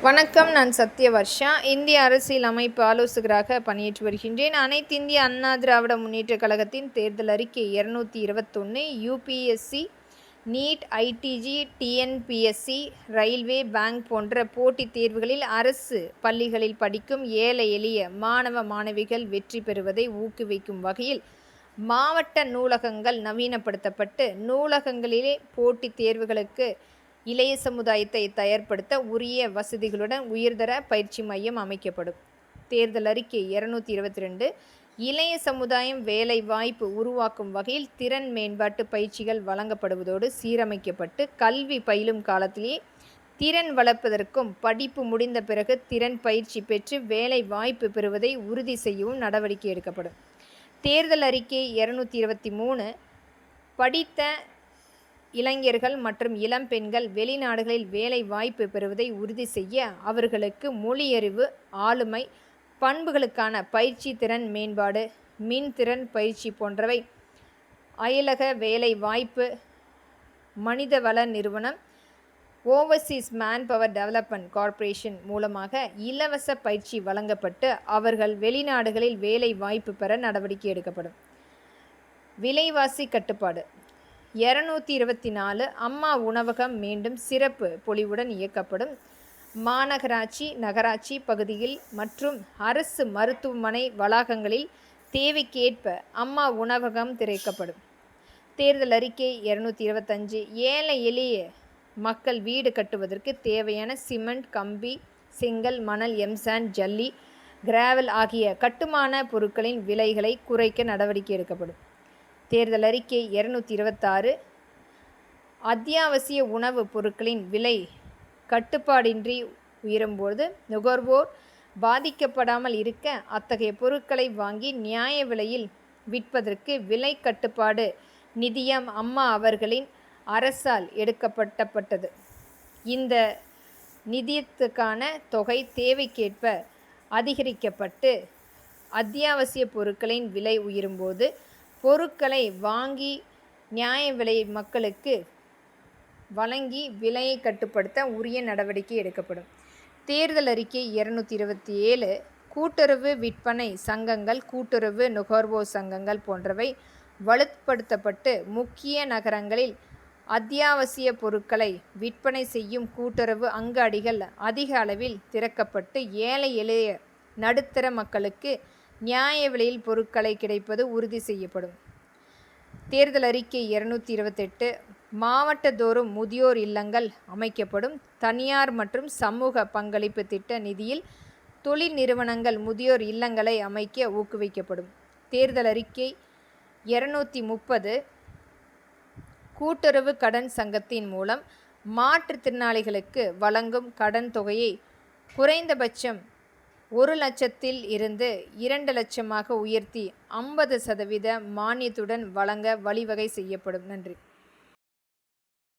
வணக்கம். நான் சத்யவர்ஷா. இந்திய அரசியல் அமைப்பு ஆலோசகராக பணியாற்றி வருகின்றேன். அனைத்து இந்திய அண்ணா திராவிட முன்னேற்றக் கழகத்தின் தேர்தல் அறிக்கை 221 யுபிஎஸ்சி, நீட், ஐடிஜி, டிஎன்பிஎஸ்சி, ரயில்வே, பேங்க் போன்ற போட்டித் தேர்வுகளில் அரசு பள்ளிகளில் படிக்கும் ஏழை எளிய மாணவ மாணவிகள் வெற்றி பெறுவதை ஊக்குவிக்கும் வகையில் மாவட்ட நூலகங்கள் நவீனப்படுத்தப்பட்டு நூலகங்களிலே போட்டித் தேர்வுகளுக்கு இளைய சமுதாயத்தை தயார்படுத்த உரிய வசதிகளுடன் உயர்தர பயிற்சி மையம் அமைக்கப்படும். தேர்தல் அறிக்கை 222 இளைய சமுதாயம் வேலை வாய்ப்பு உருவாக்கும் வகையில் திறன் மேம்பாட்டு பயிற்சிகள் வழங்கப்படுவதோடு சீரமைக்கப்பட்டு கல்வி பயிலும் காலத்திலேயே திறன் வளர்ப்பதற்கும் படிப்பு முடிந்த பிறகு திறன் பயிற்சி பெற்று வேலை வாய்ப்பு பெறுவதை உறுதி செய்யவும் நடவடிக்கை எடுக்கப்படும். தேர்தல் அறிக்கை 223 படித்த இளைஞர்கள் மற்றும் இளம் பெண்கள் வெளிநாடுகளில் வேலை வாய்ப்பு பெறுவதை உறுதி செய்ய அவர்களுக்கு மொழியறிவு, ஆளுமை பண்புகளுக்கான பயிற்சி, திறன் மேம்பாடு, மின்திறன் பயிற்சி போன்றவை அயலக வேலை வாய்ப்பு மனிதவள நிறுவனம் ஓவர்சீஸ் மேன்பவர் டெவலப்மெண்ட் கார்ப்பரேஷன் மூலமாக இலவச பயிற்சி வழங்கப்பட்டு அவர்கள் வெளிநாடுகளில் வேலை வாய்ப்பு பெற நடவடிக்கை எடுக்கப்படும். விலைவாசி கட்டுப்பாடு 224 அம்மா உணவகம் மீண்டும் சிறப்பு பொலிவுடன் இயக்கப்படும். மாநகராட்சி, நகராட்சி பகுதியில் மற்றும் அரசு மருத்துவமனை வளாகங்களில் தேவைக்கேற்ப அம்மா உணவகம் திறக்கப்படும். தேர்தல் அறிக்கை 225 ஏழை எளிய மக்கள் வீடு கட்டுவதற்கு தேவையான சிமெண்ட், கம்பி, செங்கல், மணல், எம்சாண்ட், ஜல்லி, கிராவல் ஆகிய கட்டுமான பொருட்களின் விலைகளை குறைக்க நடவடிக்கை எடுக்கப்படும். தேர்தல் அறிக்கை 226 அத்தியாவசிய உணவுப் பொருட்களின் விலை கட்டுப்பாடின்றி உயரும்போது நுகர்வோர் பாதிக்கப்படாமல் இருக்க அத்தகைய பொருட்களை வாங்கி நியாய விலையில் விற்பதற்கு விலை கட்டுப்பாடு நிதியம் அம்மா அவர்களின் அரசால் எடுக்கப்பட்டது. இந்த நிதியத்துக்கான தொகை தேவைக்கேற்ப அதிகரிக்கப்பட்டு அத்தியாவசிய பொருட்களின் விலை உயரும்போது பொருட்களை வாங்கி நியாய விலை மக்களுக்கு வழங்கி விலையை கட்டுப்படுத்த உரிய நடவடிக்கை எடுக்கப்படும். தேர்தல் அறிக்கை 227 கூட்டுறவு விற்பனை சங்கங்கள், கூட்டுறவு நுகர்வோர் சங்கங்கள் போன்றவை வலுப்படுத்தப்பட்டு முக்கிய நகரங்களில் அத்தியாவசிய பொருட்களை விற்பனை செய்யும் கூட்டுறவு அங்காடிகள் அதிக அளவில் திறக்கப்பட்டு ஏழை எளிய நடுத்தர மக்களுக்கு நியாய விலையில் பொருட்களை கிடைப்பது உறுதி செய்யப்படும். தேர்தல் அறிக்கை 228 மாவட்டந்தோறும் முதியோர் இல்லங்கள் அமைக்கப்படும். தனியார் மற்றும் சமூக பங்களிப்பு திட்ட நிதியில் தொழில் நிறுவனங்கள் முதியோர் இல்லங்களை அமைக்க ஊக்குவிக்கப்படும். தேர்தல் அறிக்கை 230 கூட்டுறவு கடன் சங்கத்தின் மூலம் மாற்றுத்திறனாளிகளுக்கு வழங்கும் கடன் தொகையை குறைந்தபட்சம் 1 லட்சத்தில் இருந்து 2 லட்சமாக உயர்த்தி 50% மானியத்துடன் வழங்க வழிவகை செய்யப்படும். நன்றி.